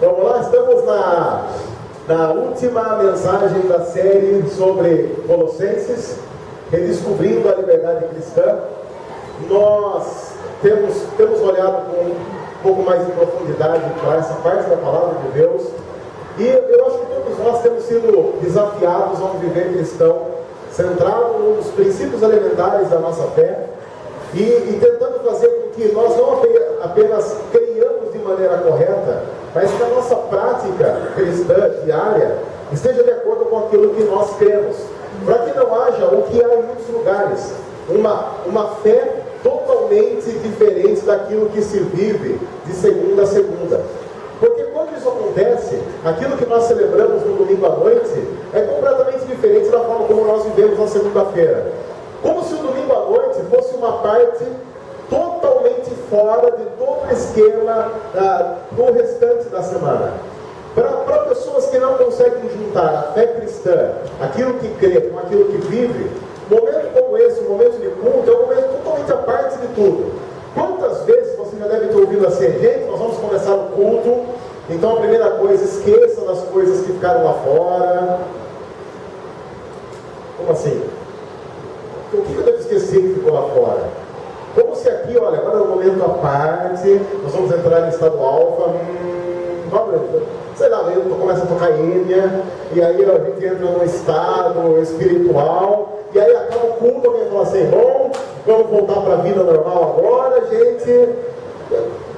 Vamos lá, estamos na última mensagem da série sobre Colossenses, redescobrindo a liberdade cristã. Nós temos olhado com um pouco mais de profundidade para essa parte da palavra de Deus, e eu acho que todos nós temos sido desafiados a um viver cristão centrado nos princípios elementares da nossa fé, e tentando fazer com que nós não apenas creiamos de maneira correta, mas que a nossa prática cristã diária esteja de acordo com aquilo que nós cremos, para que não haja o que há em muitos lugares, uma fé totalmente diferente daquilo que se vive de segunda a segunda. Porque quando isso acontece, aquilo que nós celebramos no domingo à noite é completamente diferente da forma como nós vivemos na segunda-feira. Como se o domingo à noite fosse uma parte totalmente fora de todo o esquema do restante da semana. Para pessoas que não conseguem juntar a fé cristã, aquilo que crê com aquilo que vive, momento como esse, um momento de culto, é um momento totalmente à parte de tudo. Quantas vezes você já deve ter ouvido assim: gente, nós vamos começar o culto, então a primeira coisa, esqueça das coisas que ficaram lá fora. Como assim? O que eu devo esquecer que ficou lá fora? Como se aqui, olha, agora é um momento à parte, nós vamos entrar em estado alfa, sei lá, começa a tocar Enya, e aí a gente entra num estado espiritual, e aí acaba o culto, alguém fala assim: bom, vamos voltar para a vida normal agora, gente.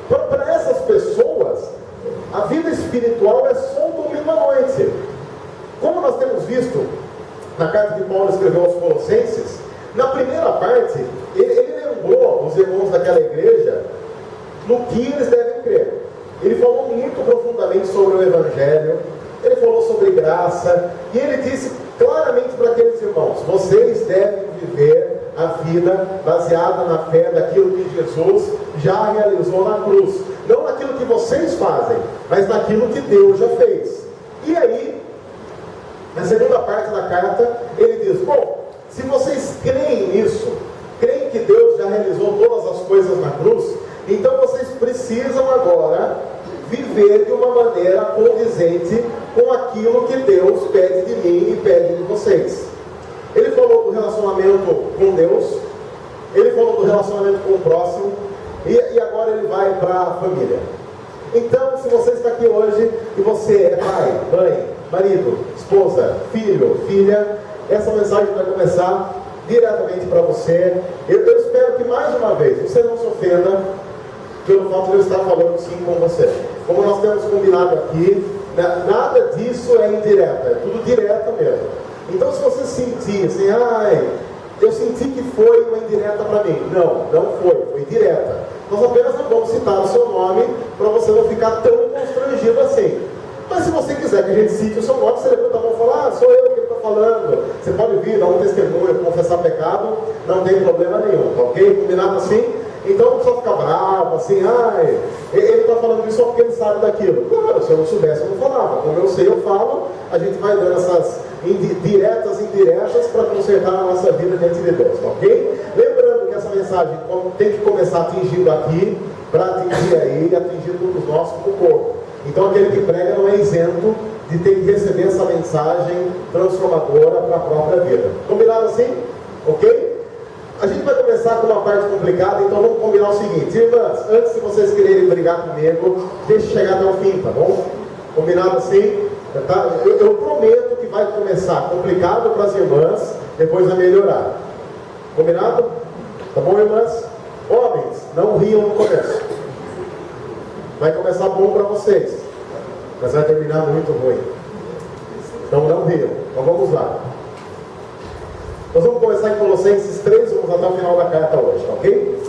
Para essas pessoas, a vida espiritual é só um domingo à noite. Como nós temos visto na carta que Paulo escreveu aos Colossenses, na primeira parte, ele lembrou os irmãos daquela igreja no que eles devem crer. Ele falou muito profundamente sobre o Evangelho, ele falou sobre graça, e ele disse claramente para aqueles irmãos: vocês devem viver a vida baseada na fé daquilo que Jesus já realizou na cruz. Não naquilo que vocês fazem, mas naquilo que Deus já fez. E aí, na segunda parte da carta, ele diz: bom, se vocês creem nisso, creem que Deus já realizou todas as coisas na cruz, então vocês precisam agora viver de uma maneira condizente com aquilo que Deus pede de mim e pede de vocês. Ele falou do relacionamento com Deus, ele falou do relacionamento com o próximo, e agora ele vai para a família. Então, se você está aqui hoje e você é pai, mãe, marido, esposa, filho, filha, essa mensagem vai começar diretamente para você. Eu espero que mais uma vez você não se ofenda pelo fato de eu estar falando sim com você. Como nós temos combinado aqui, nada disso é indireta, é tudo direto mesmo. Então, se você sentir assim: eu senti que foi uma indireta para mim. Não foi direta. Nós apenas não vamos citar o seu nome para você não ficar tão constrangido assim. Mas se você quiser que a gente cite o seu nome, você levanta a mão e fala: sou eu que estou falando. Você pode vir, dar um testemunho, confessar pecado, não tem problema nenhum, ok? Combinado assim? Então não precisa ficar bravo, assim: ele está falando isso só porque ele sabe daquilo. Claro, se eu não soubesse, eu não falava. Como eu sei, eu falo. A gente vai dando essas indiretas para consertar a nossa vida diante de Deus, ok? Lembrando que essa mensagem tem que começar atingindo aqui, para atingir aí, atingir todos nós como corpo. Então aquele que prega não é isento de ter que receber essa mensagem transformadora para a própria vida. Combinado assim? Ok? A gente vai começar com uma parte complicada, então vamos combinar o seguinte: irmãs, antes de vocês quererem brigar comigo, deixe chegar até o fim, tá bom? Combinado assim? Tá? Eu prometo que vai começar complicado para as irmãs, depois vai melhorar. Combinado? Tá bom, irmãs? Homens, não riam no começo. Vai começar bom para vocês, mas vai terminar muito ruim. Então não riam. Então vamos lá. Nós vamos começar em Colossenses 3, vamos até o final da carta hoje, ok?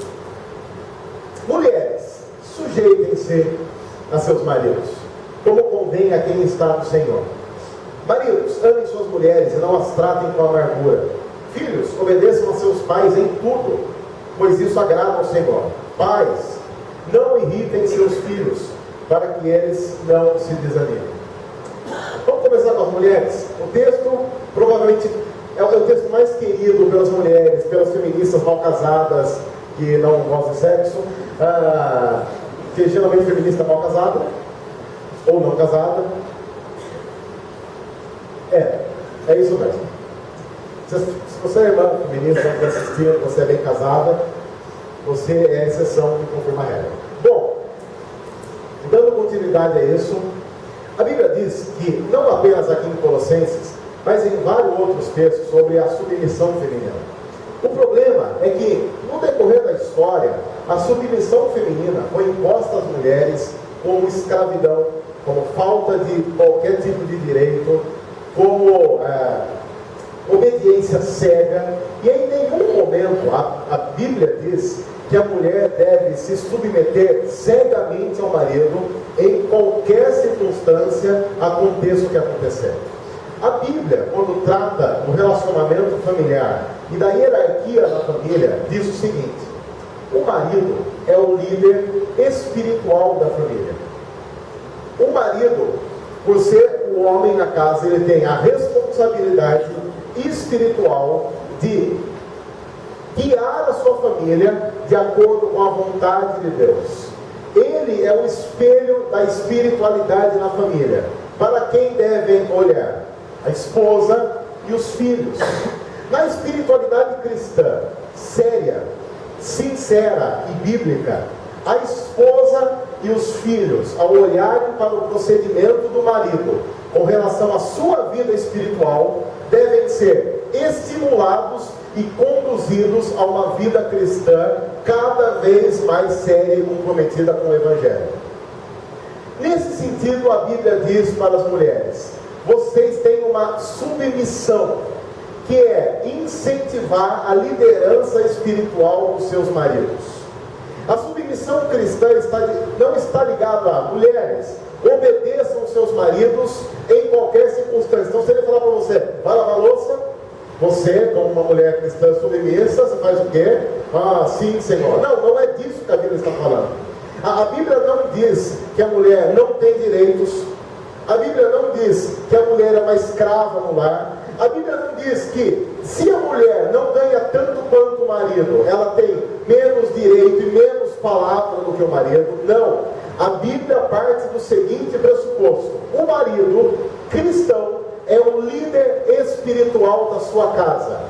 Mulheres, sujeitem-se a seus maridos, como convém a quem está no Senhor. Maridos, amem suas mulheres e não as tratem com amargura. Filhos, obedeçam a seus pais em tudo, pois isso agrada ao Senhor. Pais, não irritem seus filhos, para que eles não se desanimem. Vamos começar com as mulheres. O texto provavelmente é o texto mais querido pelas mulheres, pelas feministas mal casadas que não gostam de sexo, que geralmente feminista mal casada. ou não casada. É isso mesmo. Se você é irmã feminista que está assistindo, você é bem casada, você é a exceção que confirma a regra. Bom, dando continuidade a isso, a Bíblia diz que, não apenas aqui em Colossenses, mas em vários outros textos sobre a submissão feminina. O problema é que, no decorrer da história, a submissão feminina foi imposta às mulheres como escravidão, como falta de qualquer tipo de direito, como obediência cega, e em nenhum momento a Bíblia diz que a mulher deve se submeter cegamente ao marido em qualquer circunstância, aconteça o que acontecer. A Bíblia, quando trata do relacionamento familiar e da hierarquia da família, diz o seguinte: o marido é o líder espiritual da família. O marido, por ser o homem na casa, ele tem a responsabilidade espiritual de guiar a sua família de acordo com a vontade de Deus. Ele é o espelho da espiritualidade na família. Para quem devem olhar? A esposa e os filhos. Na espiritualidade cristã, séria, sincera e bíblica, a esposa e os filhos, ao olharem para o procedimento do marido com relação à sua vida espiritual, devem ser estimulados e conduzidos a uma vida cristã cada vez mais séria e comprometida com o Evangelho. Nesse sentido, a Bíblia diz para as mulheres: vocês têm uma submissão, que é incentivar a liderança espiritual dos seus maridos. A submissão cristã não está ligada a mulheres, obedeçam seus maridos em qualquer circunstância. Então, se ele falar para você, vai lavar a louça, você, como uma mulher cristã submissa, você faz o quê? Ah, sim, Senhor. Não é disso que a Bíblia está falando. A Bíblia não diz que a mulher não tem direitos. A Bíblia não diz que a mulher é uma escrava no lar. A Bíblia não diz que, se a mulher não ganha tanto quanto o marido, ela tem menos direito e menos palavra do que o marido. Não. A Bíblia parte do seguinte pressuposto: o marido cristão é o líder espiritual da sua casa.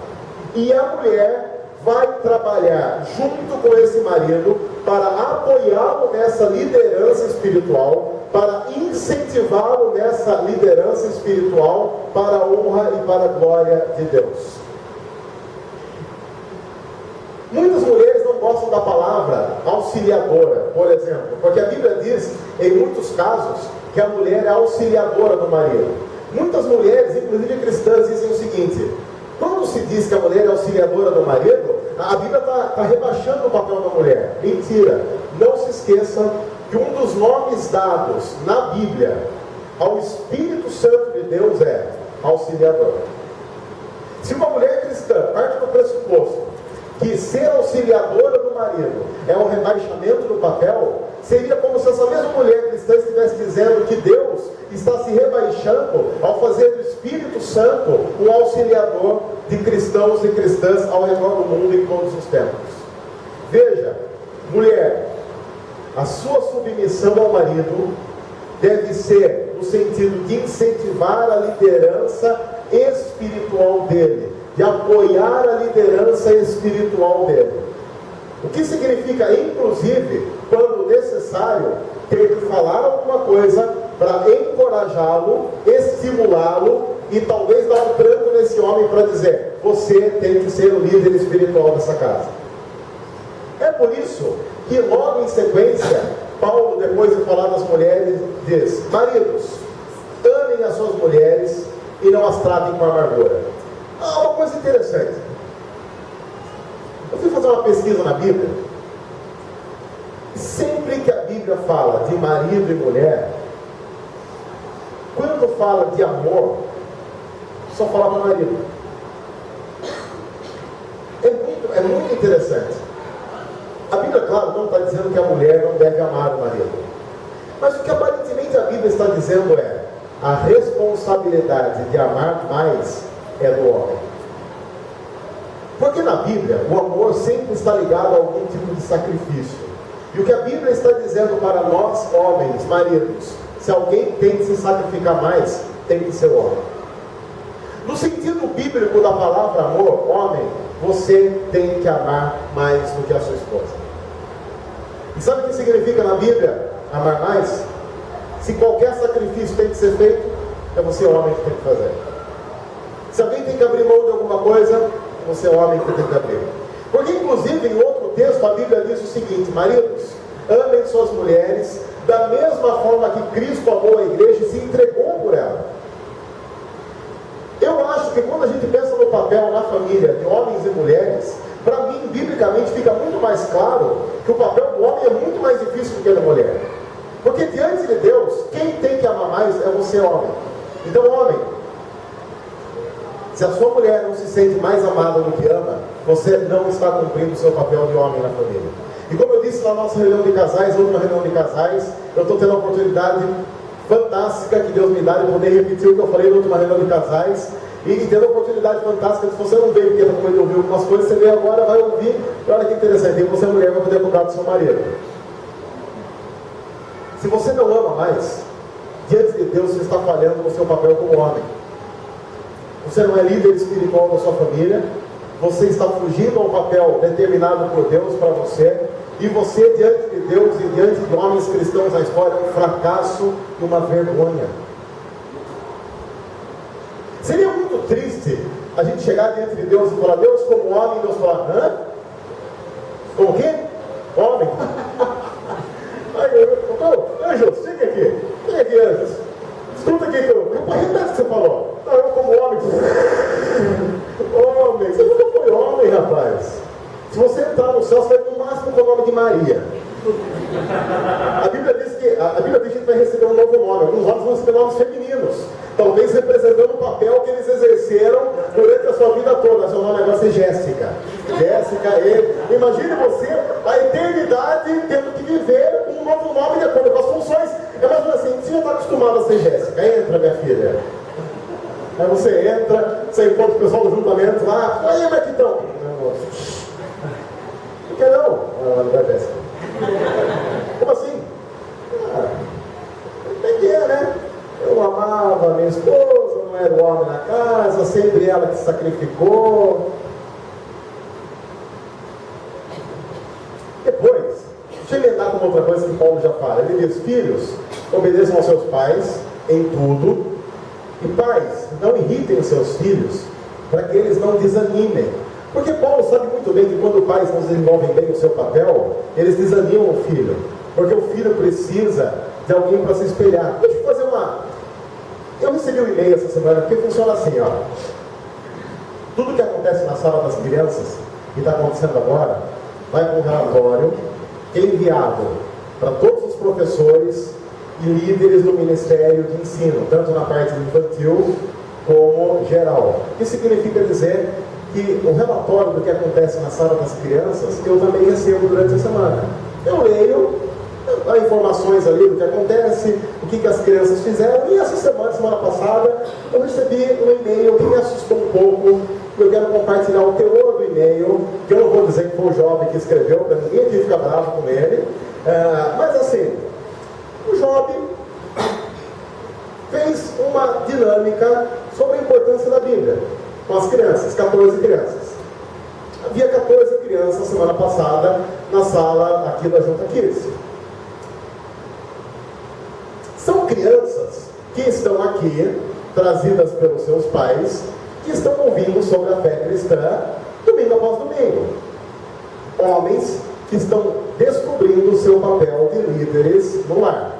E a mulher vai trabalhar junto com esse marido para apoiá-lo nessa liderança espiritual, para incentivá-lo nessa liderança espiritual, para a honra e para a glória de Deus. Muitas mulheres não gostam da palavra auxiliadora, por exemplo, porque a Bíblia diz, em muitos casos, que a mulher é auxiliadora do marido. Muitas mulheres, inclusive cristãs, dizem o seguinte: quando se diz que a mulher é auxiliadora do marido, a Bíblia está rebaixando o papel da mulher. Mentira! Não se esqueça que um dos nomes dados na Bíblia ao Espírito Santo de Deus é auxiliador. Se uma mulher cristã parte do pressuposto que ser auxiliadora do marido é um rebaixamento do papel, seria como se essa mesma mulher cristã estivesse dizendo que Deus está se rebaixando ao fazer do Espírito Santo um auxiliador de cristãos e cristãs ao redor do mundo em todos os tempos. Veja, mulher, a sua submissão ao marido deve ser no sentido de incentivar a liderança espiritual dele, de apoiar a liderança espiritual dele. O que significa, inclusive, quando necessário, ter que falar alguma coisa para encorajá-lo, estimulá-lo e talvez dar um tranco nesse homem para dizer: você tem que ser o líder espiritual dessa casa. É por isso que logo em sequência, Paulo, depois de falar das mulheres, diz: maridos, amem as suas mulheres e não as tratem com amargura. Uma coisa interessante. Eu fui fazer uma pesquisa na Bíblia. Sempre que a Bíblia fala de marido e mulher, quando fala de amor, só fala para o marido. É muito interessante. A Bíblia, claro, não está dizendo que a mulher não deve amar o marido. Mas o que aparentemente a Bíblia está dizendo é: a responsabilidade de amar mais é do homem. Porque na Bíblia, o amor sempre está ligado a algum tipo de sacrifício. E o que a Bíblia está dizendo para nós, homens, maridos: Se alguém tem que se sacrificar mais, tem que ser o homem. No sentido bíblico da palavra amor, homem, você tem que amar mais do que a sua esposa. E sabe o que significa na Bíblia amar mais? Se qualquer sacrifício tem que ser feito, é você homem que tem que fazer. Se alguém tem que abrir mão de alguma coisa, é você homem que tem que abrir. Porque inclusive em outro texto a Bíblia diz o seguinte: maridos, amem suas mulheres da mesma forma que Cristo amou a igreja e se entregou por ela. Eu acho que quando a gente pensa no papel na família de homens e mulheres, para mim, biblicamente, fica muito mais claro que o papel do homem é muito mais difícil do que o da mulher. Porque diante de Deus, quem tem que amar mais é você, homem. Então, homem, se a sua mulher não se sente mais amada do que ama, você não está cumprindo o seu papel de homem na família. E como eu disse na nossa reunião de casais, última reunião de casais, eu estou tendo a oportunidade fantástica que Deus me dá de poder repetir o que eu falei na última reunião de casais, e tendo a oportunidade fantástica, se você não veio porque está com medo de ouvir algumas coisas, você veio agora, vai ouvir, e olha que interessante, e você, mulher, vai poder cobrar do seu marido. Se você não ama mais, diante de Deus você está falhando no seu papel como homem. Você não é líder espiritual da sua família, você está fugindo ao papel determinado por Deus para você, e você, diante de Deus e diante de homens cristãos na história, é um fracasso e uma vergonha. Seria muito triste a gente chegar diante de Deus e falar: Deus, como homem, Deus falar: hã? Como o quê? Homem? Anjos, fica aqui. Fica aqui, Anjos. Escuta aqui que eu repete o que você falou. Não, eu como homem. Homem, você nunca foi homem, rapaz. Se você entrar no céu, você vai no máximo com o nome de Maria. A Bíblia diz que a gente vai receber um novo nome. Alguns homens vão receber nomes femininos, talvez representando o papel que eles exerceram durante a sua vida toda. Seu nome agora é Jéssica. Jéssica, imagine você a eternidade tendo que viver um novo nome de acordo com as funções. É mais ou menos assim: você já está acostumado a ser Jéssica. Entra, minha filha. Aí você entra, você encontra o pessoal do juntamento lá. Aí, como é que estão? Por que não? Não vai Jéssica. Como assim? Tem que é, né? Eu amava a minha esposa, não era o homem na casa, sempre ela que se sacrificou. Depois, deixa eu emendar com outra coisa que Paulo já fala. Ele diz: filhos, obedeçam aos seus pais em tudo, e pais, não irritem os seus filhos, para que eles não desanimem. Porque Paulo sabe muito bem que quando pais não desenvolvem bem o seu papel, eles desanimam o filho, porque o filho precisa de alguém para se espelhar. Deixa eu fazer eu recebi um e-mail essa semana, porque funciona assim, ó. Tudo que acontece na sala das crianças, que está acontecendo agora, vai para um relatório enviado para todos os professores e líderes do Ministério de Ensino, tanto na parte infantil como geral. Isso significa dizer que o relatório do que acontece na sala das crianças, eu também recebo durante a semana. Eu leio as informações ali do que acontece, o que as crianças fizeram, e essa semana passada, eu recebi um e-mail que me assustou um pouco. Eu quero compartilhar o teor do e-mail, que eu não vou dizer que foi o jovem que escreveu, para ninguém aqui ficar bravo com ele, mas assim, o Job fez uma dinâmica sobre a importância da Bíblia com as crianças, 14 crianças. Havia 14 crianças semana passada na sala aqui da Junta Kids. São crianças que estão aqui, trazidas pelos seus pais, que estão ouvindo sobre a fé cristã domingo após domingo. Homens que estão descobrindo o seu papel de líderes no lar.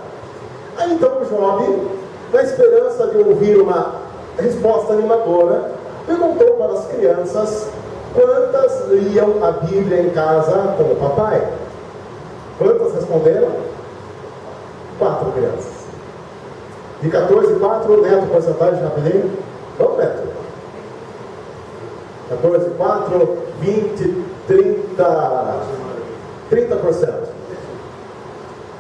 Aí então o Job, na esperança de ouvir uma resposta animadora, perguntou para as crianças quantas liam a Bíblia em casa com o papai. Quantas responderam? 4 crianças. De 14, 4, Neto, porcentagem rapidinho. Vamos, Neto. 14, 4, 20, 30, 30%.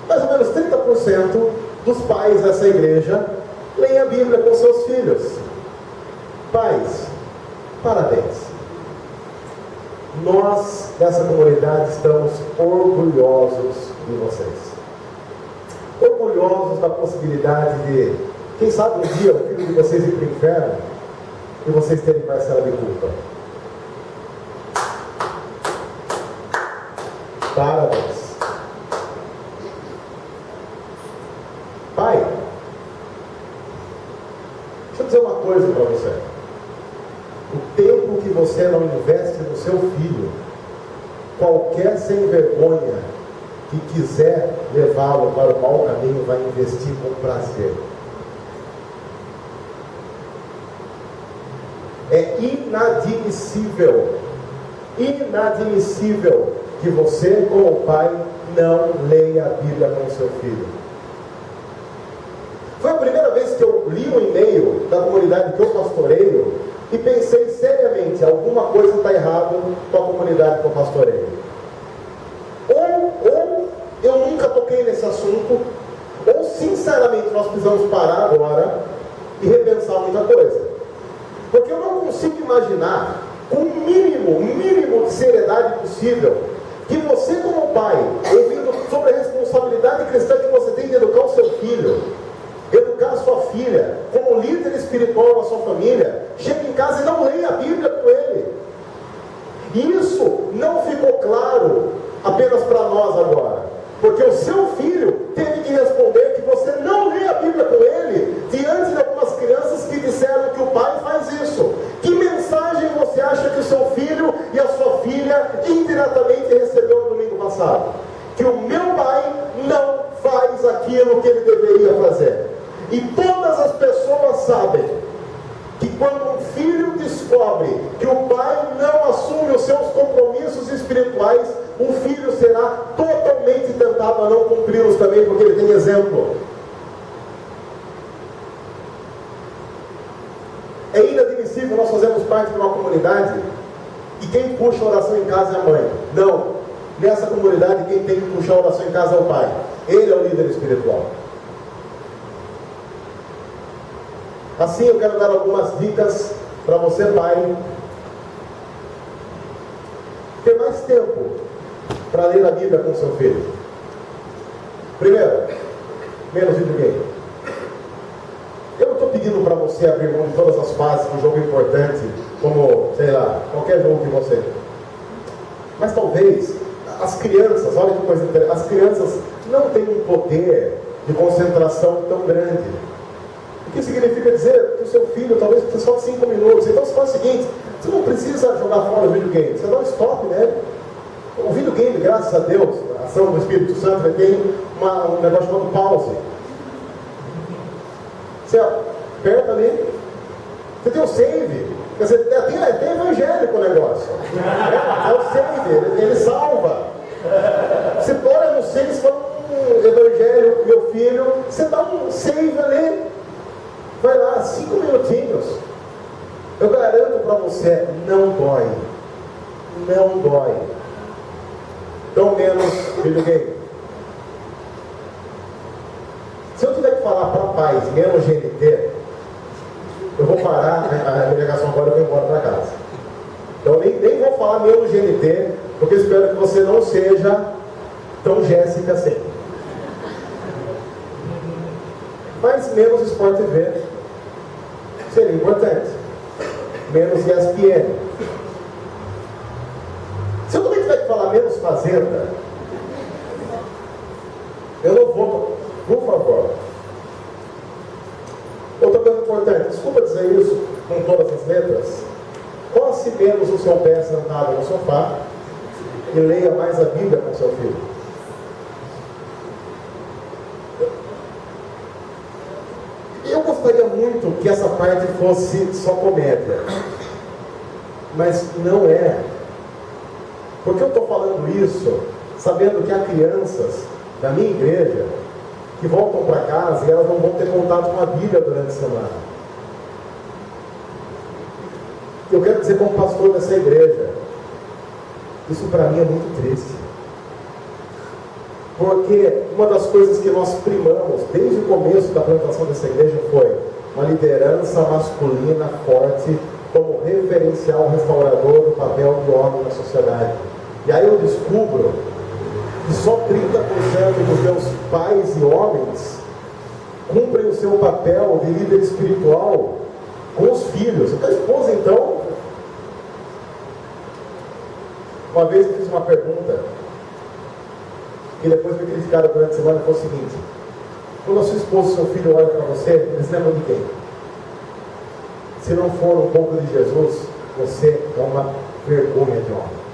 Mais ou menos 30% dos pais dessa igreja leem a Bíblia com seus filhos. Pais, parabéns. Nós, dessa comunidade, estamos orgulhosos de vocês. orgulhosos da possibilidade de, quem sabe um dia, o filho de vocês ir para o inferno e vocês terem parcela de culpa? Parabéns. Pai, deixa eu dizer uma coisa para você. O tempo que você não investe no seu filho, qualquer sem vergonha que quiser levá-lo para o mau caminho vai investir com prazer. É inadmissível que você, como pai, não leia a Bíblia com o seu filho. Foi a primeira vez que eu li um e-mail da comunidade que eu pastoreio e pensei seriamente, alguma coisa está errada com a comunidade que eu pastoreio. Ou eu nunca toquei nesse assunto, ou sinceramente nós precisamos parar agora e repensar muita coisa. Porque eu não consigo imaginar, com o mínimo de seriedade possível, que você como pai, ouvindo sobre a responsabilidade cristã que você tem de educar o seu filho, educar a sua filha, como líder espiritual da sua família, chega em casa e não leia a Bíblia com ele. E isso não ficou claro apenas para nós agora, porque o seu filho teve que responder que você não lê a Bíblia com ele diante de algumas crianças que disseram que o pai faz isso. Que mensagem você acha que o seu filho e a sua filha indiretamente recebeu no domingo passado? Que o meu pai não faz aquilo que ele deveria fazer. E todas as pessoas sabem que quando um filho descobre que o pai não assume os seus compromissos espirituais, o filho será totalmente tentado a não cumpri-los também, porque ele tem exemplo. É inadmissível nós fazermos parte de uma comunidade e quem puxa a oração em casa é a mãe. Não. Nessa comunidade quem tem que puxar a oração em casa é o pai. Ele é o líder espiritual. Assim eu quero dar algumas dicas para você, pai, ter mais tempo para ler a Bíblia com seu filho. Primeiro, menos videogame. Eu não estou pedindo para você abrir mão de todas as fases de um jogo importante, como, sei lá, qualquer jogo que você. Mas talvez as crianças, olha que coisa interessante, as crianças não têm um poder de concentração tão grande. O que significa dizer que o seu filho talvez precise só de 5 minutos. Então você faz o seguinte, você não precisa jogar fora o videogame, você dá um stop nele. O videogame, graças a Deus, a ação do Espírito Santo, ele tem um negócio chamado pause. Você aperta ali, você tem o save, quer dizer, tem evangélico o negócio. É o save, ele salva. Você olha no save, você fala, evangelho, meu filho, você dá um save ali, vai lá, 5 minutinhos. Eu garanto para você, não dói. Não dói. Então menos videogame. Se eu tiver que falar para pais menos GNT, eu vou parar a delegação agora e vou embora para casa. Então nem vou falar menos GNT, porque eu espero que você não seja tão Jéssica assim. Mas menos Sport TV seria importante. Menos ESPN. Se eu também tiver que falar menos Fazenda, eu não vou, por favor. Outra coisa importante, desculpa dizer isso com todas as letras, coce menos o seu pé sentado no sofá e leia mais a Bíblia com seu filho. Eu gostaria muito que essa parte fosse só comédia, mas não é. Porque eu estou falando isso sabendo que há crianças da minha igreja que voltam para casa e elas não vão ter contato com a Bíblia durante a semana. Eu quero dizer como pastor dessa igreja, isso para mim é muito triste. Porque uma das coisas que nós primamos desde o começo da plantação dessa igreja foi uma liderança masculina forte como referencial restaurador do papel do homem na sociedade. E aí eu descubro que só 30% dos meus pais e homens cumprem o seu papel de líder espiritual com os filhos. A esposa, então, uma vez eu fiz uma pergunta que depois me criticaram durante a semana, foi o seguinte: quando a sua esposa e seu filho olham para você, eles lembram de quem? Se não for um pouco de Jesus, você é uma vergonha de homem.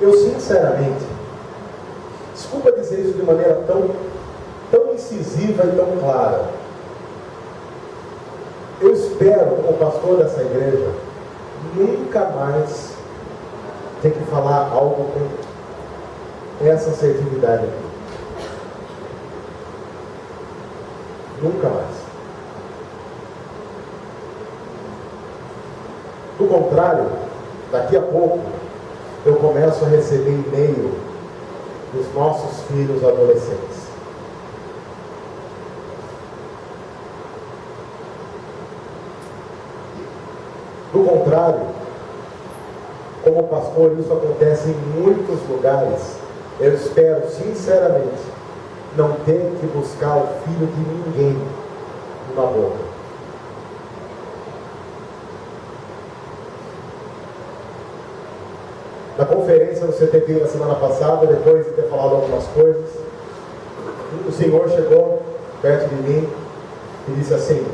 Eu sinceramente, desculpa dizer isso de maneira tão incisiva e tão clara, eu espero, como pastor dessa igreja, nunca mais ter que falar algo com essa assertividade aqui. Nunca mais. Do contrário, daqui a pouco eu começo a receber e-mail dos nossos filhos adolescentes. Do contrário, como pastor, isso acontece em muitos lugares. Eu espero, sinceramente, não ter que buscar o filho de ninguém numa boca. Na conferência no CTP na semana passada, depois de ter falado algumas coisas, o Senhor chegou perto de mim e disse assim: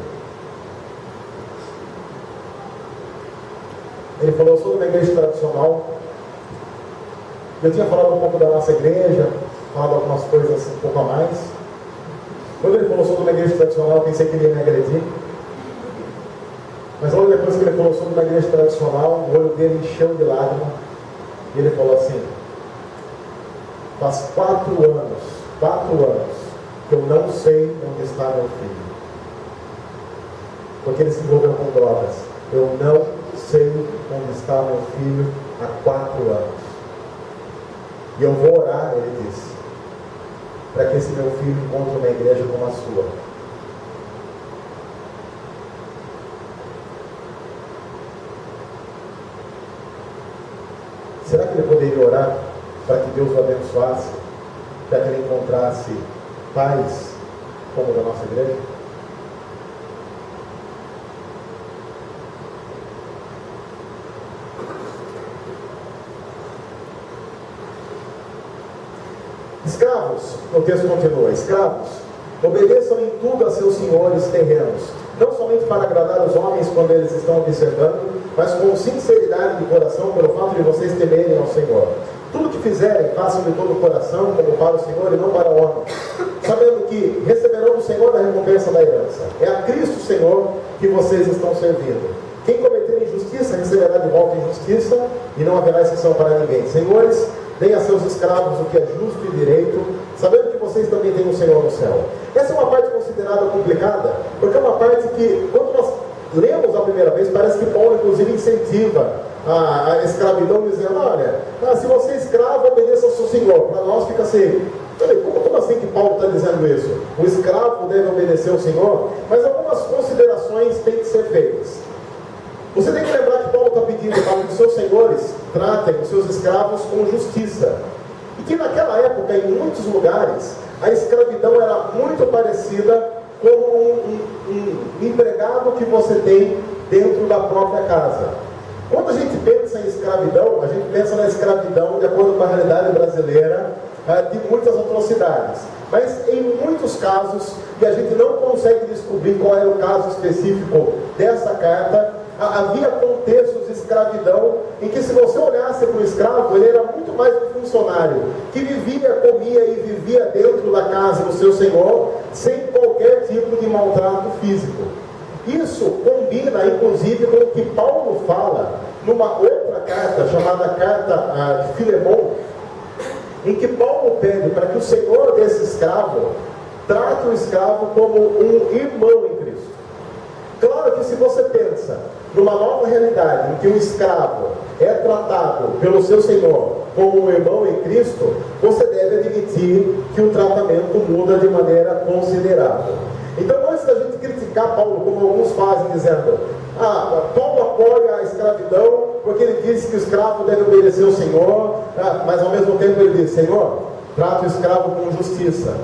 ele falou, eu sou de uma igreja tradicional. Eu tinha falado um pouco da nossa igreja, falado algumas coisas assim, um pouco a mais. Quando ele falou sobre uma igreja tradicional, eu pensei que ele ia me agredir. Mas logo depois que ele falou sobre uma igreja tradicional, o olho dele encheu de lágrimas. E ele falou assim: faz 4 anos, que eu não sei onde está meu filho. Porque ele se envolveu com drogas. Eu não sei onde está meu filho há 4 anos. E eu vou orar, ele disse, para que esse meu filho encontre uma igreja como a sua. Será que ele poderia orar para que Deus o abençoasse, para que ele encontrasse pais como da nossa igreja? Escravos, o texto continua, escravos, obedeçam em tudo a seus senhores terrenos, não somente para agradar os homens quando eles estão observando, mas com sinceridade de coração, pelo fato de vocês temerem ao Senhor. Tudo que fizerem, façam de todo o coração, como para o Senhor e não para o homem, sabendo que receberão do Senhor a recompensa da herança. É a Cristo Senhor que vocês estão servindo. Quem cometer injustiça receberá de volta injustiça, e não haverá exceção para ninguém. Senhores, deem a seus escravos o que é justo e direito, sabendo que vocês também têm um Senhor no céu. Essa é uma parte considerada complicada, porque é uma parte que, quando nós lemos a primeira vez, parece que Paulo inclusive incentiva a escravidão, dizendo, olha, se você é escravo, obedeça ao seu Senhor. Para nós fica assim, como assim que Paulo está dizendo isso? O escravo deve obedecer ao Senhor? Mas algumas considerações têm que ser feitas. Você tem que lembrar que Paulo está pedindo para que os seus senhores tratem os seus escravos com justiça. E que naquela época, em muitos lugares, a escravidão era muito parecida com um empregado que você tem dentro da própria casa. Quando a gente pensa em escravidão, a gente pensa na escravidão de acordo com a realidade brasileira, de muitas atrocidades. Mas em muitos casos, e a gente não consegue descobrir qual era o caso específico dessa carta, havia contextos de escravidão em que, se você olhasse para o escravo, ele era muito mais um funcionário que vivia, comia e vivia dentro da casa do seu senhor sem qualquer tipo de maltrato físico. Isso combina inclusive com o que Paulo fala numa outra carta, chamada carta de Filemon, em que Paulo pede para que o senhor desse escravo trate o escravo como um irmão em Cristo. Claro que, se você pensa numa nova realidade em que o escravo é tratado pelo seu senhor como um irmão em Cristo, você deve admitir que o tratamento muda de maneira considerável. Então, antes da gente criticar justificar Paulo, como alguns fazem, dizendo: Paulo apoia a escravidão porque ele diz que o escravo deve obedecer ao Senhor, mas ao mesmo tempo ele diz: Senhor, trate o escravo com justiça.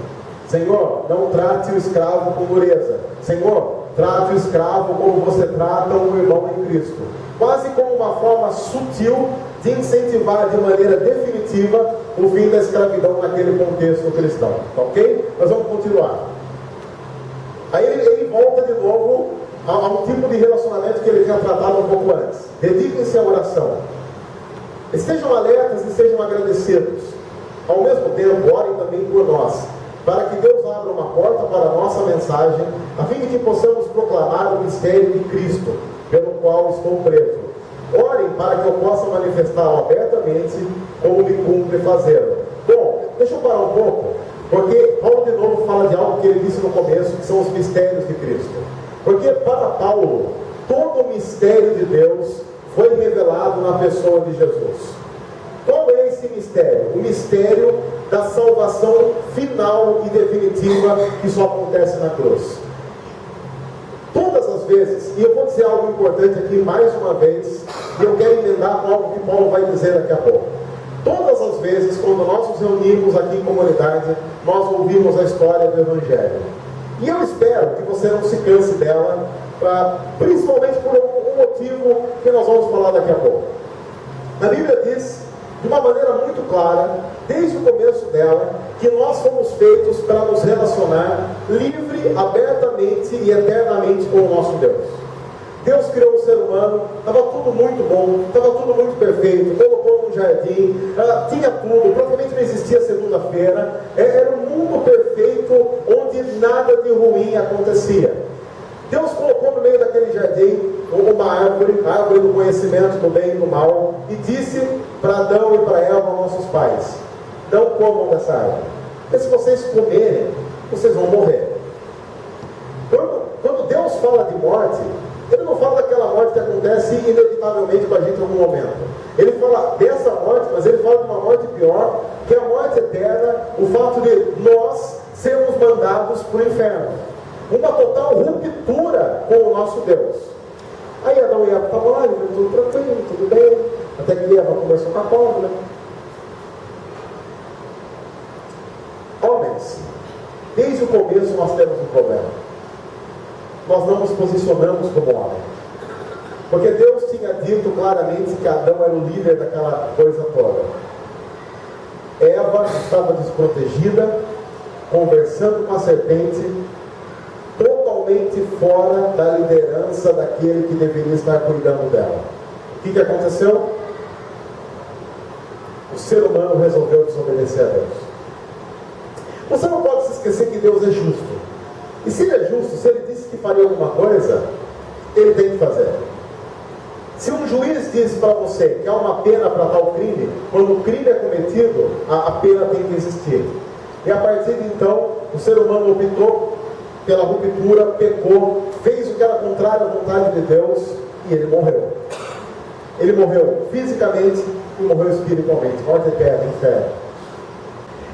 Senhor, não trate o escravo com dureza. Senhor, trate o escravo como você trata um irmão em Cristo. Quase como uma forma sutil de incentivar de maneira definitiva o fim da escravidão naquele contexto cristão. Tá ok? Mas vamos continuar. Aí ele volta de novo a um tipo de relacionamento que ele tinha tratado um pouco antes. Dediquem-se à oração. Estejam alertas e sejam agradecidos. Ao mesmo tempo, orem também por nós, para que Deus abra uma porta para a nossa mensagem, a fim de que possamos proclamar o mistério de Cristo, pelo qual estou preso. Orem para que eu possa manifestá-lo abertamente, como me cumpre fazê-lo. Bom, deixa eu parar um pouco, porque Paulo de novo fala de algo que ele disse no começo, que são os mistérios de Cristo. Porque para Paulo, todo o mistério de Deus foi revelado na pessoa de Jesus. Qual é esse mistério? O mistério da salvação final e definitiva que só acontece na cruz. Todas as vezes, e eu vou dizer algo importante aqui mais uma vez, e eu quero emendar com algo que Paulo vai dizer daqui a pouco. Todas as vezes, quando nós nos reunimos aqui em comunidade, nós ouvimos a história do Evangelho. E eu espero que você não se canse dela, principalmente por um motivo que nós vamos falar daqui a pouco. A Bíblia diz, de uma maneira muito clara, desde o começo dela, que nós fomos feitos para nos relacionar livre, abertamente e eternamente com o nosso Deus. Deus criou o ser humano, estava tudo muito bom, estava tudo muito perfeito, colocou no jardim, tinha tudo, praticamente não existia segunda-feira, era um mundo perfeito onde nada de ruim acontecia. Deus colocou no meio daquele jardim uma árvore, a árvore do conhecimento do bem e do mal, e disse para Adão e para Eva, nossos pais: não comam dessa árvore, porque se vocês comerem, vocês vão morrer. Quando Deus fala de morte, Ele não fala daquela morte que acontece inevitavelmente com a gente em algum momento. Ele fala dessa morte, mas Ele fala de uma morte pior, que é a morte eterna, o fato de nós sermos mandados para o inferno. Uma total ruptura com o nosso Deus. Aí Adão e Eva estavam lá, tudo tranquilo, tudo bem, até que Eva conversou com a cobra. Homens, desde o começo nós temos um problema. Nós não nos posicionamos como homem. Porque Deus tinha dito claramente que Adão era o líder daquela coisa toda. Eva estava desprotegida, conversando com a serpente, totalmente fora da liderança daquele que deveria estar cuidando dela. O que aconteceu? O ser humano resolveu desobedecer a Deus. Você não pode se esquecer que Deus é justo. E se Ele é justo, se Ele disse que faria alguma coisa, Ele tem que fazer. Se um juiz diz para você que há uma pena para tal crime, quando o crime é cometido, a pena tem que existir. E a partir de então, o ser humano optou pela ruptura, pecou, fez o que era contrário à vontade de Deus, e ele morreu. Ele morreu fisicamente e morreu espiritualmente, morte eterna, inferno.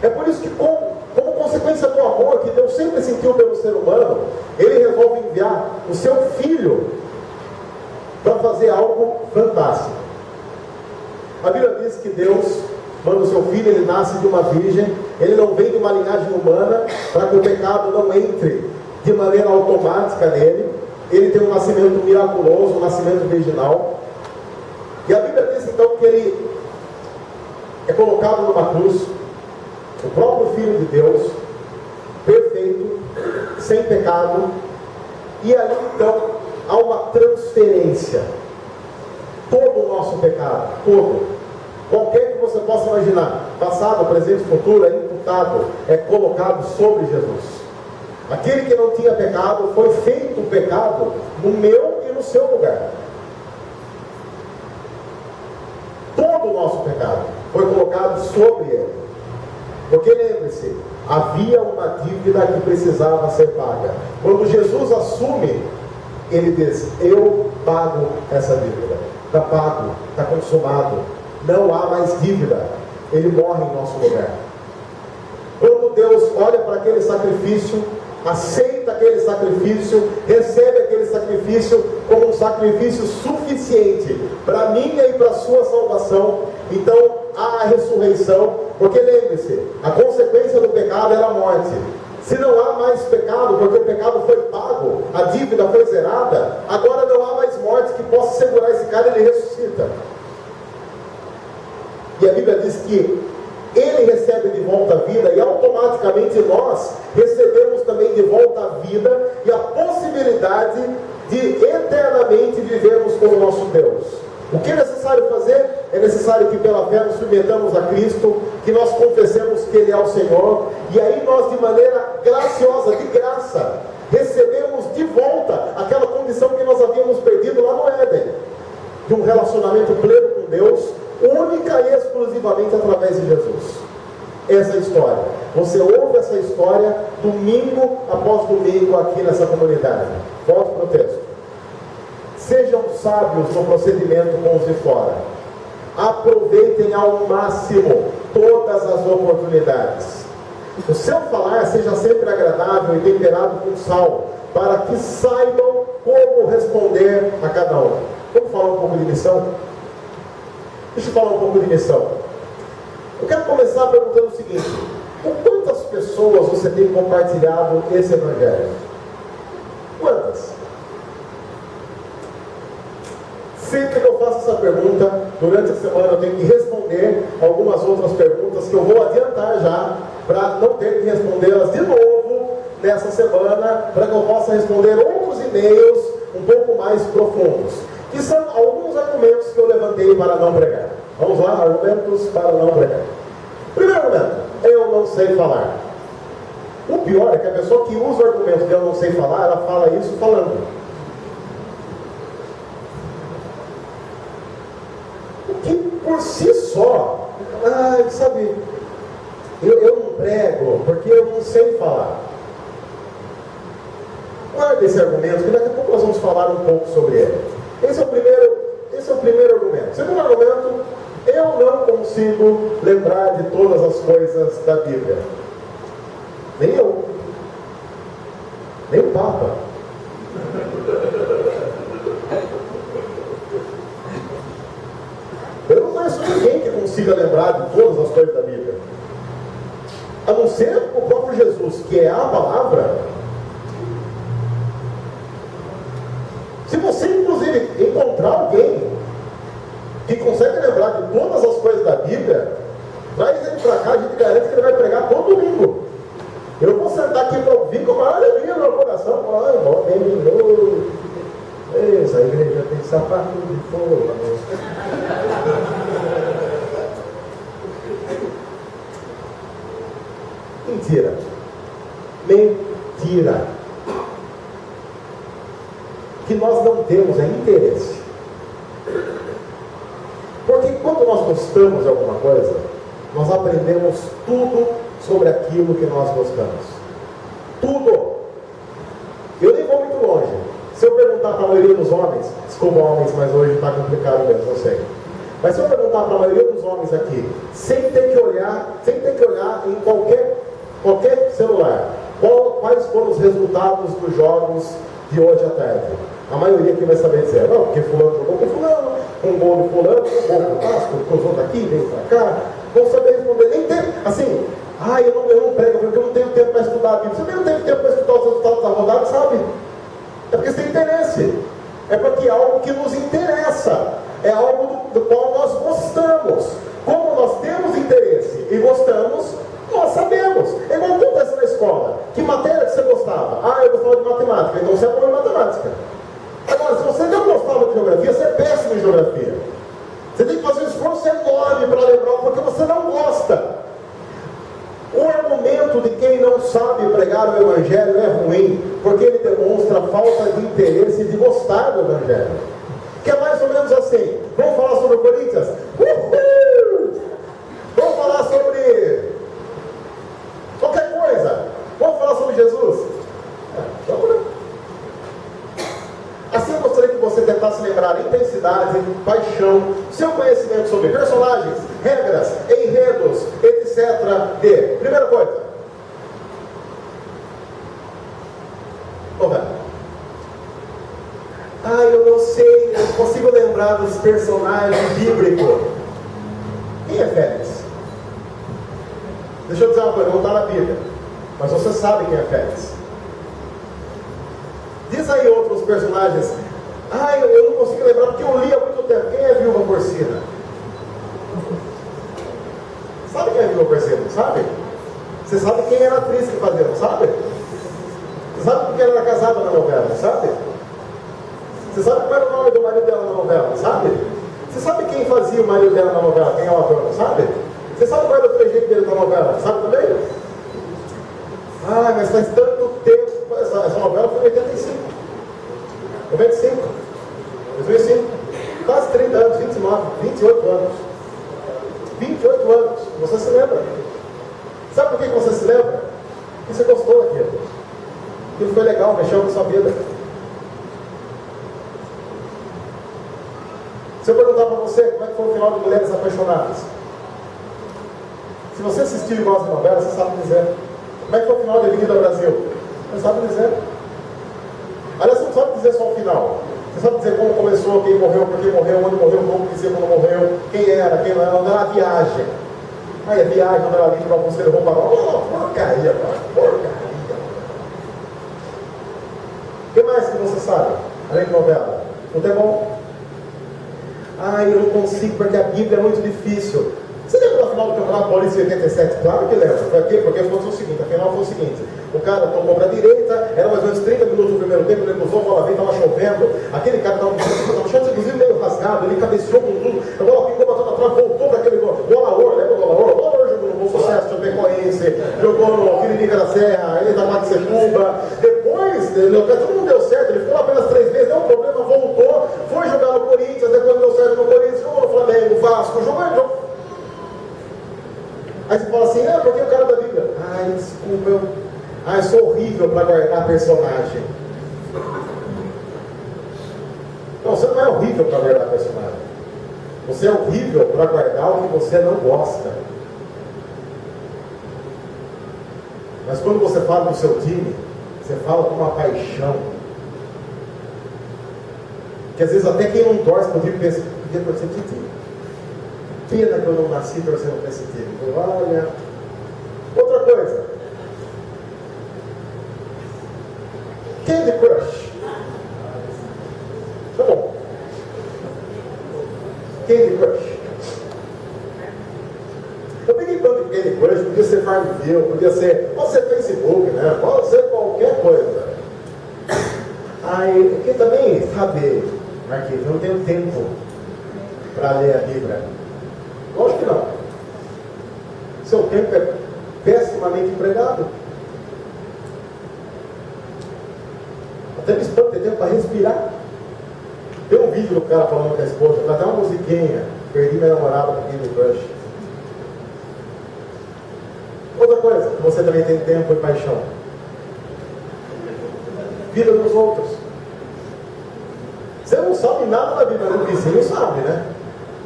É por isso que, como consequência do amor que Deus sempre sentiu pelo ser humano, Ele resolve enviar o seu Filho para fazer algo fantástico. A Bíblia diz que Deus manda o seu Filho, Ele nasce de uma virgem, Ele não vem de uma linhagem humana, para que o pecado não entre de maneira automática nele. Ele tem um nascimento miraculoso, um nascimento virginal. E a Bíblia diz então que Ele é colocado numa cruz, o próprio Filho de Deus, perfeito, sem pecado, e ali então há uma transferência. Todo o nosso pecado, todo, qualquer que você possa imaginar, passado, presente, futuro, é imputado, é colocado sobre Jesus. Aquele que não tinha pecado foi feito pecado no meu e no seu lugar. Todo o nosso pecado foi colocado sobre Ele. Porque lembre-se, havia uma dívida que precisava ser paga. Quando Jesus assume, Ele diz: eu pago essa dívida. Está pago, está consumado. Não há mais dívida. Ele morre em nosso lugar. Quando Deus olha para aquele sacrifício, aceita aquele sacrifício, recebe aquele sacrifício como um sacrifício suficiente para a minha e para a sua salvação. Então há a ressurreição, porque lembre-se, a consequência do pecado era a morte. Se não há mais pecado, porque o pecado foi pago, a dívida foi zerada, agora não há mais morte que possa segurar esse cara, ele ressuscita. E a Bíblia diz que ele recebe de volta a vida, e automaticamente nós recebemos também de volta a vida e a possibilidade de eternamente vivermos com o nosso Deus. O que é necessário fazer? É necessário que pela fé nos submetamos a Cristo, que nós confessemos que Ele é o Senhor, e aí nós, de maneira graciosa, de graça, recebemos de volta aquela condição que nós havíamos perdido lá no Éden, de um relacionamento pleno com Deus, única e exclusivamente através de Jesus. Essa é a história. Você ouve essa história domingo após domingo aqui nessa comunidade. Volte para o texto. Sejam sábios no procedimento com os de fora. Aproveitem ao máximo todas as oportunidades. O seu falar seja sempre agradável e temperado com sal, para que saibam como responder a cada um. Vamos falar um pouco de missão? Deixa eu falar um pouco de missão. Eu quero começar perguntando o seguinte: com quantas pessoas você tem compartilhado esse evangelho? Quantas? Sempre que eu faço essa pergunta, durante a semana eu tenho que responder algumas outras perguntas que eu vou adiantar já, para não ter que respondê-las de novo nessa semana, para que eu possa responder outros e-mails um pouco mais profundos. Que são alguns argumentos que eu levantei para não pregar. Vamos lá, argumentos para não pregar. Primeiro argumento: eu não sei falar. O pior é que a pessoa que usa o argumento de eu não sei falar, ela fala isso falando. O que por si só, sabe, eu não prego porque eu não sei falar. Guarda esse argumento, que daqui a pouco nós vamos falar um pouco sobre ele. Esse é o primeiro argumento. Segundo argumento: eu não consigo lembrar de todas as coisas da Bíblia. Nem eu. Nem o Papa. Eu não conheço ninguém que consiga lembrar de todas as coisas da Bíblia. A não ser o próprio Jesus, que é a palavra. Se você, inclusive, encontrar alguém que consegue lembrar de todas as coisas da Bíblia, traz ele para cá, a gente garante que ele vai pregar todo domingo. Eu vou sentar aqui para ouvir com a maior alegria no meu coração. Falar: irmão, vem de novo. Essa igreja tem sapato de fogo. Mentira. Mentira. Que nós não temos é interesse. Porque quando nós gostamos de alguma coisa, nós aprendemos tudo sobre aquilo que nós gostamos. Tudo. Eu nem vou muito longe. Se eu perguntar para a maioria dos homens, desculpa homens, mas hoje está complicado mesmo, eu sei. Mas se eu perguntar para a maioria dos homens aqui, sem ter que olhar em qualquer celular, quais foram os resultados dos jogos de hoje à tarde? A maioria aqui vai saber dizer: não, porque fulano jogou com fulano, um gol de fulano, um gol com o Vasco, cruzou daqui, veio para cá. Vão saber responder. Nem tem, assim, eu não prego porque eu não tenho tempo para estudar a Bíblia. Você não tem tempo para estudar os resultados da rodada, sabe? É porque você tem interesse. É porque é algo que nos interessa. É algo do qual nós gostamos. Como nós temos interesse e gostamos, nós sabemos. É igual acontece na escola. Que matéria que você gostava? Eu gostava de matemática. Então você é bom em matemática. Agora, se você não gostava de geografia, você é péssimo em geografia. Você tem que fazer um esforço enorme para lembrar, porque você não gosta. O argumento de quem não sabe pregar o Evangelho é ruim, porque ele demonstra falta de interesse de gostar do Evangelho. Que é mais ou menos assim: vamos falar sobre o Corinthians? Uhul! Vamos falar sobre qualquer coisa? Vamos falar sobre Jesus? Vamos lá. Assim eu gostaria que você tentasse lembrar intensidade, paixão, seu conhecimento sobre personagens, regras, enredos, etc. Primeira coisa: Eu não sei, eu não consigo lembrar dos personagens bíblicos. Quem é Félix? Deixa eu dizer uma coisa, não está na Bíblia, mas você sabe quem é Félix. Diz aí outros personagens. Eu não consigo lembrar porque eu li há muito tempo. Quem é a Viúva Porcina? Sabe quem é a Viúva Porcina? Sabe? Você sabe quem era a atriz que fazia, não sabe? Você sabe com quem ela era casada na novela, não sabe? Você sabe qual era o nome do marido dela na novela, não sabe? Você sabe quem fazia o marido dela na novela? Quem é o ator, não sabe? Você sabe qual era o trejeito dele na novela? Sabe também? Mas faz tanto tempo. Essa novela foi em 85. 95. 2005. Quase 30 anos, 29, 28 anos. 28 anos. Você se lembra? Sabe por que você se lembra? Porque você gostou daquilo. Aquilo foi legal, mexeu com a sua vida. Se eu perguntar para você como é que foi o final de Mulheres Apaixonadas, se você assistiu igual as novelas, você sabe dizer. Como é que foi o final de Avenida Brasil? Você sabe dizer. Aliás, você não sabe dizer só o final. Você sabe dizer como começou, quem morreu, por que morreu, onde morreu, como dizia quando morreu, quem era, quem não era, onde era a viagem. A viagem, onde era ali para você levou para nós. Porcaria. O que mais que você sabe, além de novela? Futebol. Eu não consigo porque a Bíblia é muito difícil. Você lembra da final do Campeonato Paulista de 87? Claro que lembra. Por quê? Porque foi o seguinte, a final foi o seguinte: o cara tomou para a direita, era mais ou menos 30 minutos do primeiro tempo, ele cruzou, a bola veio, estava chovendo, aquele cara estava chance, inclusive meio rasgado, ele cabeceou com tudo, a bola ficou batendo atrás, voltou para aquele gol. Olaor, lembra do Olaor? O Olaor jogou no Bom Sucesso, Chapecoense, jogou no Quiririca da Serra, ele da Matsecuba. Depois, tudo não deu certo, ele ficou lá apenas 3 vezes, deu um problema, voltou, foi jogar no Corinthians, depois não deu certo no Corinthians, jogou no Flamengo, no Vasco, jogou. Aí você fala assim, porque o cara da Bíblia. Desculpa, eu sou horrível para guardar personagem. Não, você não é horrível para guardar personagem. Você é horrível para guardar o que você não gosta. Mas quando você fala do seu time, você fala com uma paixão. Que às vezes até quem não torce para o time pensa, podia torcer de time. Pena que eu não nasci torcendo para esse time. Olha. Outra coisa. Candy Crush. Tá bom. Candy Crush. Eu peguei tanto de Candy Crush, podia ser Farmville, podia ser Facebook, né? Pode ser qualquer coisa. Porque também, sabe, Marquinhos, eu não tenho tempo para ler a Bíblia. Lógico que não. Seu tempo é pessimamente empregado. Até me espanta ter tempo para respirar. Tem um vídeo do cara falando com a esposa, para dar uma musiquinha, perdi minha namorada com Candy Crush. Outra coisa, que você também tem tempo e paixão. Vida dos outros. Você não sabe nada da vida do vizinho, sabe, né?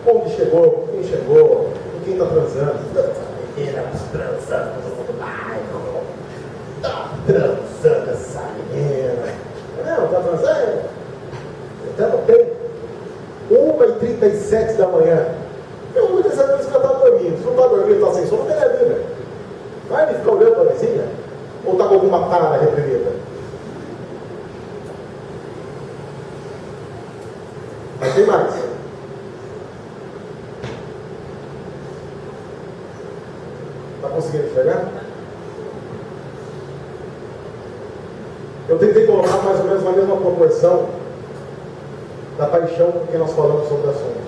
Onde chegou, com quem chegou, com quem está transando. Menina, transando, todo mundo tá transando essa menina. Não, tá transando? Até não tem. 1h37 da manhã. Eu muitas vezes que ela está dormindo. Se não está dormindo, está sem sono, não tem a Bíblia. Vai me ficar olhando para a vizinha? Ou está com alguma tara reprimida? Mas tem mais. Está conseguindo enxergar? Eu tentei colocar mais ou menos na mesma proporção da paixão com que nós falamos sobre o assunto.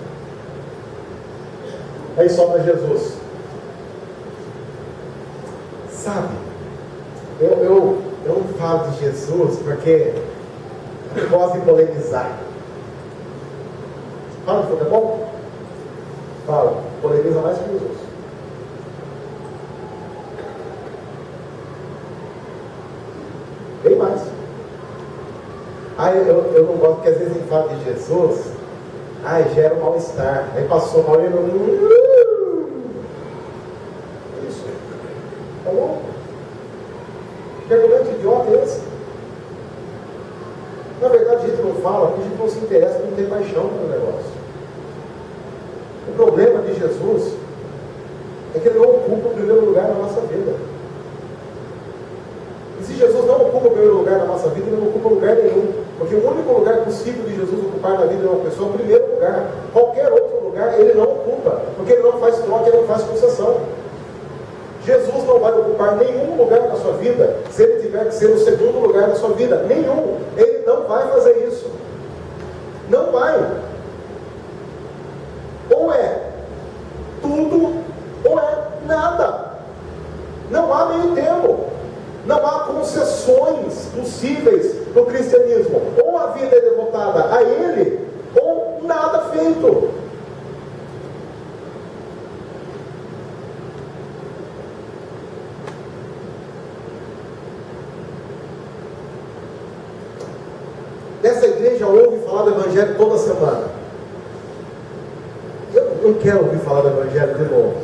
Aí sobra Jesus. Sabe, eu não falo de Jesus porque eu gosto de polemizar. Fala de futebol? Fala, polemiza mais que Jesus. Bem mais. Eu não gosto porque às vezes ele fala de Jesus, gera um mal-estar. Aí passou mal e eu isso. Tá louco? Que argumento idiota é esse? Na verdade, a gente não fala porque a gente não se interessa, não tem paixão pelo negócio. O problema de Jesus é que ele não ocupa o primeiro lugar na nossa vida. E se Jesus não ocupa o primeiro lugar na nossa vida, ele não ocupa lugar nenhum. Porque o único lugar possível de Jesus ocupar na vida de uma pessoa é o primeiro lugar. Qualquer outro lugar ele não ocupa, porque ele não faz troca, ele não faz concessão. Jesus não vai ocupar nenhum lugar na sua vida se ele tiver que ser o segundo lugar da sua vida. Nenhum. Ele não vai fazer isso. Não vai. Ou é tudo, ou é nada. Não há meio termo. Não há concessões possíveis no cristianismo. Ou a vida é devotada a Ele, ou nada feito. Essa igreja ouve falar do Evangelho toda semana. Eu quero ouvir falar do Evangelho de novo.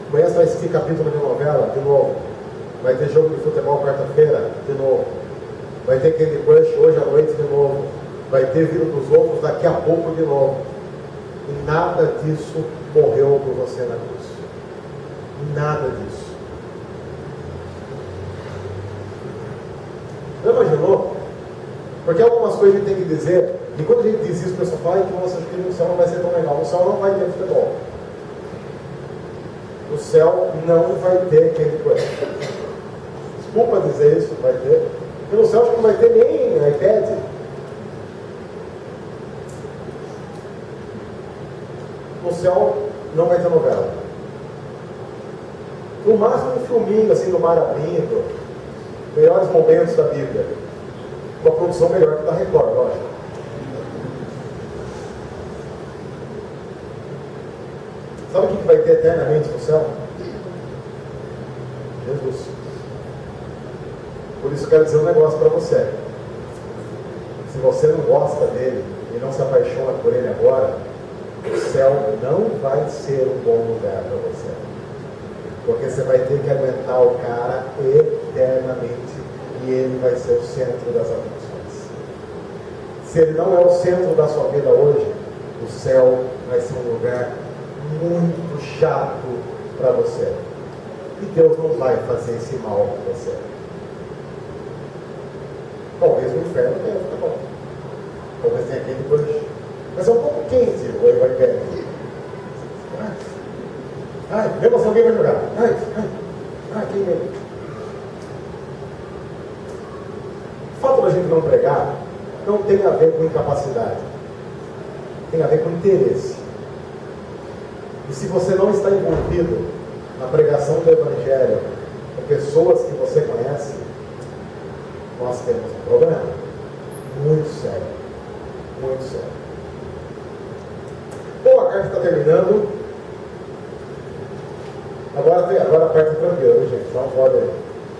Amanhã você vai assistir capítulo de novela de novo. Vai ter jogo de futebol quarta-feira de novo. Vai ter Candy Crush hoje à noite de novo. Vai ter Vida dos Outros daqui a pouco de novo. E nada disso morreu por você na cruz. Nada disso. Não imaginou? Porque algumas coisas a gente tem que dizer, e quando a gente diz isso, o pessoal fala que nossa, que no céu não vai ser tão legal. No céu não vai ter futebol. No céu não vai ter Candy Crush. Desculpa dizer isso, não vai ter. E no céu acho que não vai ter nem iPad. No céu não vai ter novela. No máximo um filminho assim do mar abrindo. Melhores momentos da Bíblia. Uma produção melhor que da Record, lógico. Sabe o que vai ter eternamente no céu? Jesus. Por isso eu quero dizer um negócio para você. Se você não gosta dele e não se apaixona por ele agora, o céu não vai ser um bom lugar para você. Porque você vai ter que aguentar o cara eternamente e ele vai ser o centro das atenções. Se ele não é o centro da sua vida hoje, o céu vai ser um lugar muito chato para você. E Deus não vai fazer esse mal com você. Talvez o inferno tenha, tá bom. Talvez tenha aquele depois. Mas é um pouco quente o evangelho. Ai, mesmo assim alguém vai jogar. Ai, quem vem? O fato da gente não pregar não tem a ver com incapacidade. Tem a ver com interesse. E se você não está envolvido na pregação do Evangelho com pessoas que você conhece, nós temos um problema muito sério. Muito sério. Bom, a carta está terminando. Agora a parte tranquila, viu, gente? Não pode.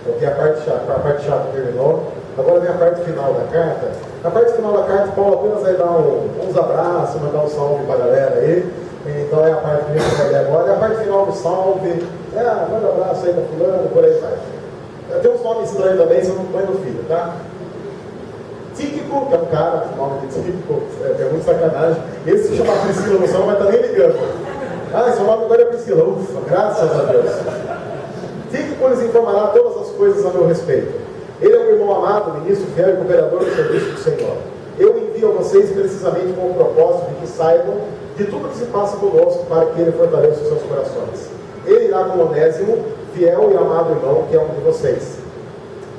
Porque a parte chata terminou. Agora vem a parte final da carta. Na parte final da carta, Paulo apenas vai dar uns abraços, mandar um salve para a galera aí. Então é a parte que a gente vai ler agora. É a parte final do salve. Manda um abraço aí para fulano, por aí vai. Tem uns nomes estranhos também, você não põe no filho, tá? Tíquico, que é um cara, o nome de Tíquico é muito sacanagem. Esse se chama Priscila, você não vai estar nem ligando. Seu nome agora é Priscila. Ufa, graças a Deus. Tíquico lhes informará todas as coisas a meu respeito. Ele é um irmão amado, ministro fiel e cooperador do serviço do Senhor. Eu envio a vocês precisamente com o propósito de que saibam de tudo que se passa conosco para que ele fortaleça os seus corações. Ele irá com Onésimo, fiel e amado irmão, que é um de vocês.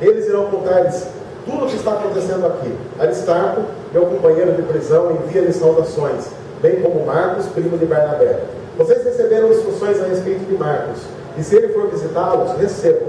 Eles irão contar-lhes tudo o que está acontecendo aqui. Aristarco, meu companheiro de prisão, envia-lhes saudações, bem como Marcos, primo de Barnabé. Vocês receberam instruções a respeito de Marcos, e se ele for visitá-los, recebam.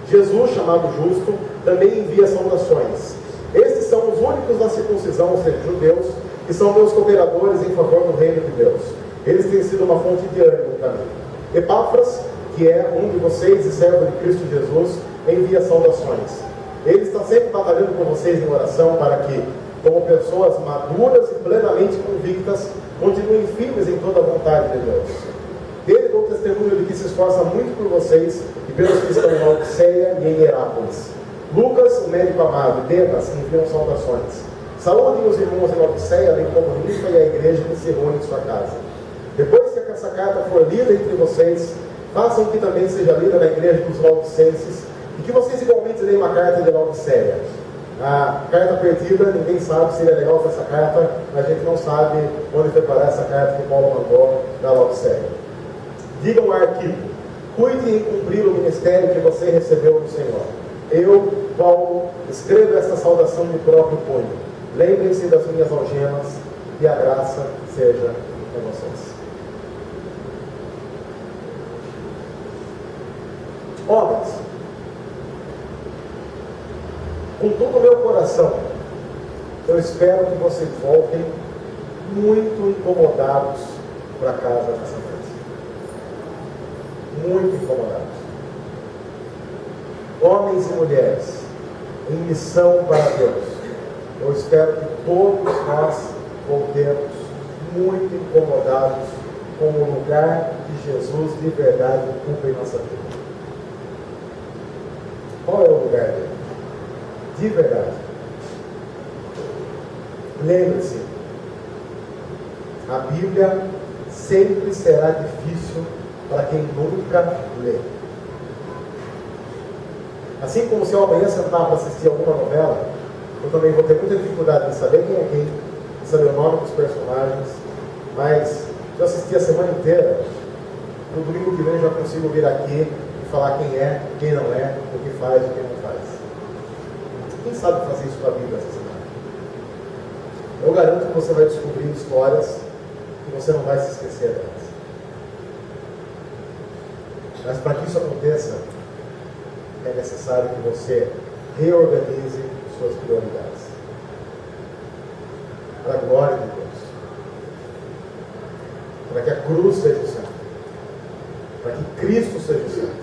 Jesus, chamado Justo, também envia saudações. Estes são os únicos da circuncisão, ou seja, judeus, que são meus cooperadores em favor do reino de Deus. Eles têm sido uma fonte de ânimo para mim. Epáfras, que é um de vocês e servo de Cristo Jesus, envia saudações. Ele está sempre batalhando com vocês em oração para que, como pessoas maduras e plenamente convictas, continuem firmes em toda a vontade de Deus. Dele dou testemunho de que se esforça muito por vocês e pelos que estão em Laodiceia e em Herápolis. Lucas, o médico amado, e Demas enviam saudações. Saúdem os irmãos em Laodiceia, bem como Nímpia e a igreja que se reúne em sua casa. Depois que essa carta for lida entre vocês, façam que também seja lida na igreja dos Laodicenses, e que vocês igualmente leem uma carta de Laodiceia. A carta perdida, ninguém sabe, seria legal com essa carta, a gente não sabe onde preparar essa carta que Paulo mandou na Laodiceia. Digam ao Arquipo: cuide em cumprir o ministério que você recebeu do Senhor. Eu, Paulo, escrevo esta saudação de próprio punho. Lembrem-se das minhas algemas, e a graça seja com vocês. Homens, com todo o meu coração, eu espero que vocês voltem muito incomodados para casa nessa noite. Muito incomodados. Homens e mulheres, em missão para Deus, eu espero que todos nós voltemos muito incomodados com o lugar que Jesus de verdade ocupa em nossa vida. Qual é o lugar dele? De verdade. Lembre-se, a Bíblia sempre será difícil para quem nunca lê. Assim como se eu amanhã sentar para assistir alguma novela, eu também vou ter muita dificuldade em saber quem é quem, em saber o nome dos personagens, mas se eu assistir a semana inteira, no domingo que vem eu já consigo vir aqui e falar quem é, quem não é, o que faz e o que não faz. Quem sabe fazer isso com a Bíblia essa semana? Eu garanto que você vai descobrir histórias que você não vai se esquecer delas. Mas para que isso aconteça, é necessário que você reorganize suas prioridades. Para a glória de Deus. Para que a cruz seja o centro. Para que Cristo seja o centro.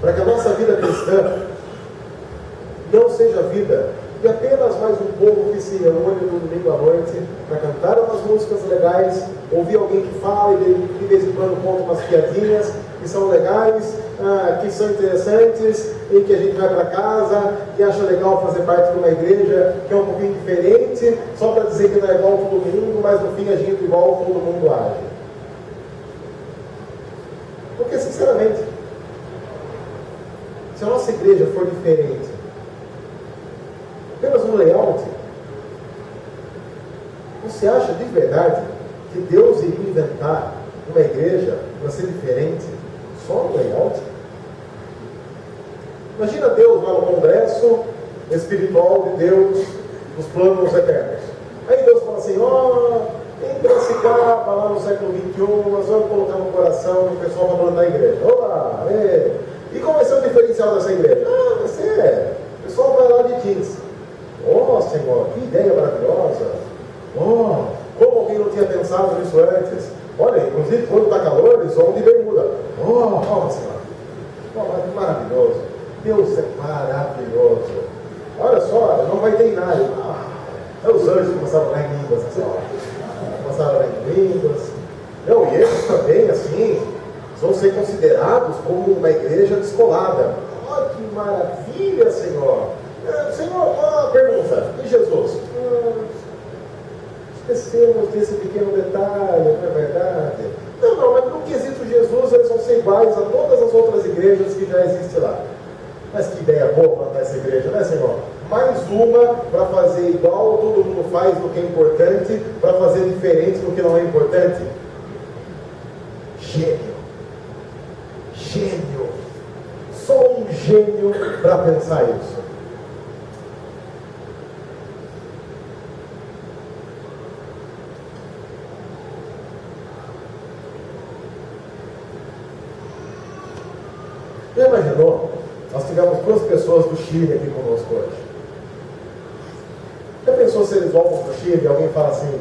Para que a nossa vida cristã não seja a vida de apenas mais um povo que se reúne no domingo à noite para cantar umas músicas legais, ouvir alguém que fala e de vez em quando conta umas piadinhas que são legais, que são interessantes, e que a gente vai para casa e acha legal fazer parte de uma igreja que é um pouquinho diferente, só para dizer que não é igual todo mundo, mas no fim a gente é igual todo mundo age. Porque, sinceramente, se a nossa igreja for diferente, apenas um layout, você acha de verdade que Deus iria inventar uma igreja para ser diferente só no layout? Imagina Deus lá no congresso espiritual de Deus, dos planos eternos. Aí Deus fala assim: em Piracicaba, lá no século XXI, nós vamos colocar no coração do pessoal para plantar a igreja. Olá, e qual vai ser o diferencial dessa igreja? Vai ser, o pessoal vai lá de jeans. Senhor, que ideia maravilhosa. Como alguém não tinha pensado nisso antes. Olha, inclusive quando está calor, eles vão de bermuda. Senhor, que maravilhoso. Deus é maravilhoso. Olha só, não vai ter nada. Os anjos começaram a orar em línguas nessa hora. Começaram a orar em línguas. E eles também, assim, vão ser considerados como uma igreja descolada. Que maravilha, Senhor. Senhor, pergunta, e Jesus? Esquecemos desse pequeno detalhe, não é verdade? Não, mas no quesito Jesus, eles vão ser iguais a todas as outras igrejas que já existem lá. Mas que ideia boa plantar essa igreja, né, Senhor? Mais uma para fazer igual todo mundo faz no que é importante, para fazer diferente no que não é importante. Gênio. Só um gênio para pensar isso. Já imaginou? Nós tivemos 2 pessoas do Chile aqui conosco hoje. Já pensou se eles voltam para o Chile e alguém fala assim: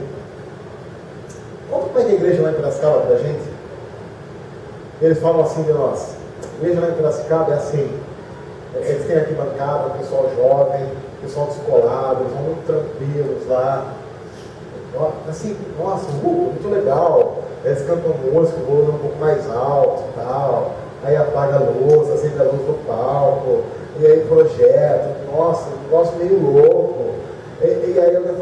conta como é que a igreja lá em Piracicaba é da gente? Eles falam assim de nós: a igreja lá em Piracicaba é assim, eles têm aqui bancada, pessoal jovem, pessoal descolado, eles vão muito tranquilos lá. Assim, nossa, muito legal. Eles cantam música, o volume um pouco mais alto e tal. Aí apaga a luz, acende a luz do palco, e aí projeta, nossa, um negócio meio louco. E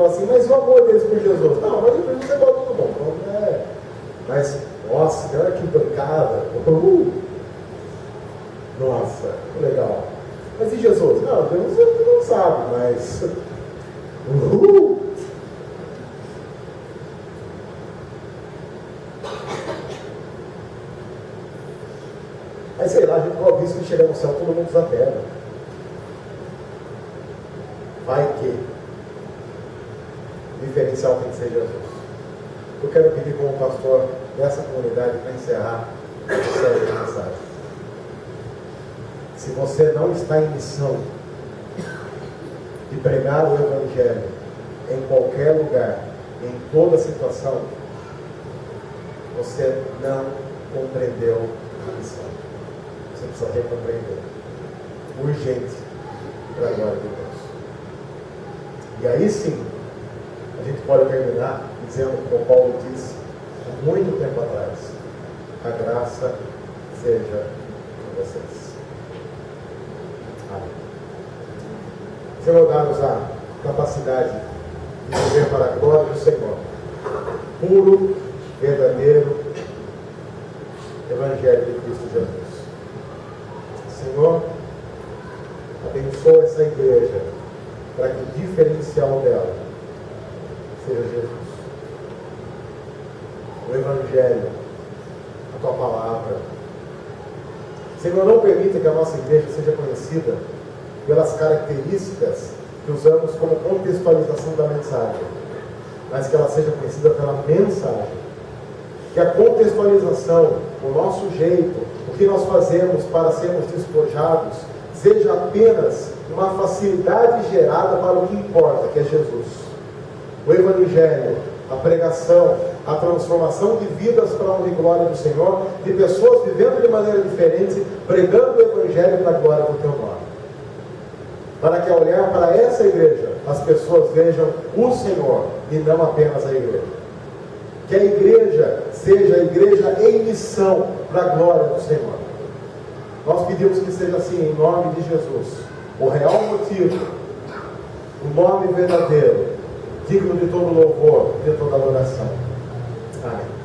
fala assim, mas o amor deles por Jesus? Não, mas Jesus é igual a todo mundo. Então, mas, nossa, olha que bancada. Nossa, que legal. Mas e Jesus? Não, Deus não sabe, mas... Aí sei lá, a gente corre o risco de chegar no céu, todo mundo desapega. Vai que o diferencial tem que ser Jesus. Eu quero pedir como pastor dessa comunidade para encerrar essa série de mensagens. Se você não está em missão de pregar o Evangelho em qualquer lugar, em toda situação, você não compreendeu a missão. Você precisa ter compreender. Urgente para a glória de Deus. E aí sim, a gente pode terminar dizendo como Paulo disse há muito tempo atrás: a graça seja com vocês. Amém. Senhor, dá-nos a capacidade de viver para a glória do Senhor. Puro, verdadeiro Evangelho de Cristo Jesus. Senhor, abençoa essa igreja para que o diferencial dela seja Jesus. O Evangelho, a Tua Palavra. Senhor, não permita que a nossa igreja seja conhecida pelas características que usamos como contextualização da mensagem, mas que ela seja conhecida pela mensagem. Que a contextualização, o nosso jeito, o que nós fazemos para sermos despojados, seja apenas uma facilidade gerada para o que importa, que é Jesus. O Evangelho, a pregação, a transformação de vidas para a honra e glória do Senhor, de pessoas vivendo de maneira diferente, pregando o Evangelho para a glória do Teu nome. Para que ao olhar para essa igreja, as pessoas vejam o Senhor e não apenas a igreja. Que a igreja seja a igreja em missão para a glória do Senhor. Nós pedimos que seja assim, em nome de Jesus. O real motivo, o nome verdadeiro, digno de todo louvor, de toda adoração. Amém.